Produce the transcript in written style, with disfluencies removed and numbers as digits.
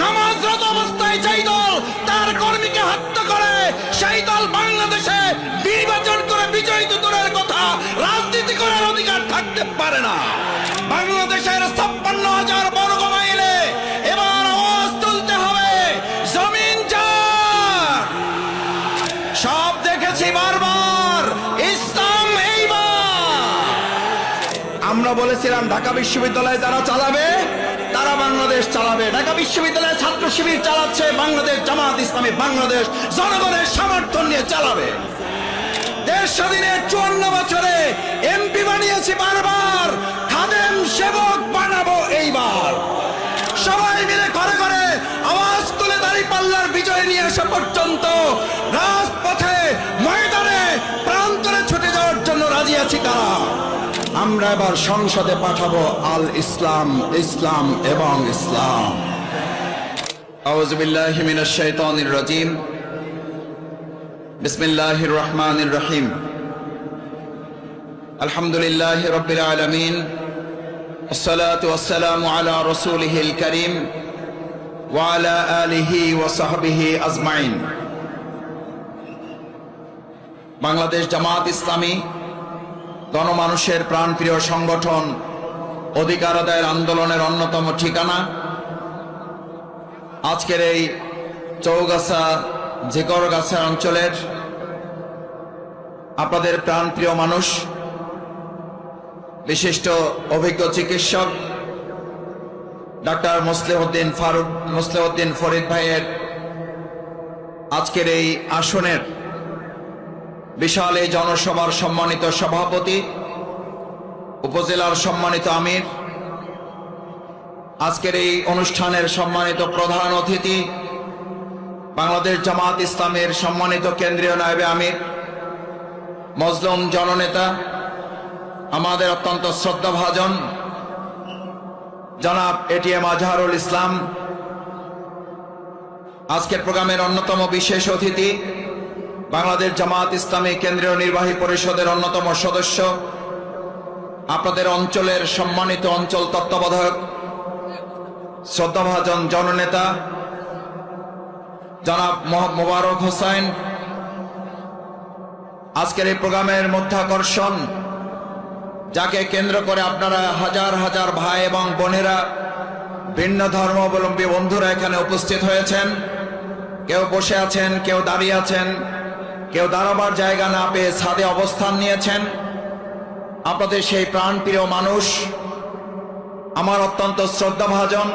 নামাজরত অবস্থায় যেই দল তার কর্মীকে হত্যা করে সেই দল বাংলাদেশে নির্বাচন করে বিজয়ী দলের কথা রাজনীতি করার অধিকার থাকতে পারে না। বাংলাদেশের 56,000 বর্গ মাইলে এবার আওয়াজ তুলতে হবে জমিন চার। সব দেখেছি বারবার, ইসলাম এইবার। আমরা বলেছিলাম ঢাকা বিশ্ববিদ্যালয়ে যারা চালাবে তারা বাংলাদেশ চালাবে। ঢাকা বিশ্ববিদ্যালয়ের ছাত্র শিবির চালাচ্ছে, বাংলাদেশ জামাত ইসলামী বাংলাদেশ জনগণের সমর্থন নিয়ে চালাবে। দেশ স্বাধীনের 54 বছরে এমপি বানিয়েছি বারবার, খাদেম সেবক বানাবো এইবার। সবাই মিলে ঘরে ঘরে আওয়াজ তুলে দাঁড়িপাল্লার বিজয় নিয়ে আসা পর্যন্ত রাজপথে ময়দানে প্রান্তরে ছুটে যাওয়ার জন্য রাজি আছি কারা? আমরা এবার সংসদে পাঠাবো আল ইসলাম, ইসলাম এবং ইসলাম। আউযু বিল্লাহি মিনাশ শাইতানির রাজীম। বিসমিল্লাহির রহমানির রহিম। আলহামদুলিল্লাহি রাব্বিল আলামিন। আসসালাতু ওয়াসসালামু আলা রাসূলিহিল কারীম ওয়া আলা আলিহি ওয়া সাহবিহি আজমাইন। বাংলাদেশ জামাত ইসলামী গণমানুষের প্রাণপ্রিয় সংগঠন, অধিকার আদায়ের আন্দোলনের অন্যতম ঠিকানা। আজকের এই চৌগাছা ঝিকরগাছা অঞ্চলের আপনাদের প্রাণপ্রিয় মানুষ, বিশিষ্ট অভিজ্ঞ চিকিৎসক ডাক্তার মুসলিউদ্দিন ফরিদ ভাইয়ের আজকের এই আসনের বিশাল এই জনসভার সম্মানিত সভাপতি, উপজেলার সম্মানিত আমির, আজকের এই অনুষ্ঠানের সম্মানিত প্রধান অতিথি, বাংলাদেশ জামাত ইসলামের সম্মানিত কেন্দ্রীয় নায়েবে আমির, মজলুম জননেতা, আমাদের অত্যন্ত শ্রদ্ধাভাজন জনাব এটিএম আজহারুল ইসলাম, আজকের প্রোগ্রামের অন্যতম বিশেষ অতিথি, বাংলাদেশ জামাত ইসলামী কেন্দ্রীয় নির্বাহী পরিষদের অন্যতম সদস্য, আপনাদের অঞ্চলের সম্মানিত অঞ্চল তত্ত্বাবধায়ক, শ্রদ্ধাভাজন জননেতা জনাব মোবারক হোসেন। আজকের এই প্রোগ্রামের মধ্যাকর্ষণ, যাকে কেন্দ্র করে আপনারা হাজার হাজার ভাই এবং বোনেরা, ভিন্ন ধর্মাবলম্বী বন্ধুরা এখানে উপস্থিত হয়েছেন। কেউ বসে আছেন, কেউ দাঁড়িয়ে আছেন, কেউ দাঁড়াবার জায়গা না পেয়ে ছাদে অবস্থান নিয়েছেন। আপনাদের সেই প্রাণপ্রিয় মানুষ, আমার অত্যন্ত শ্রদ্ধাভাজন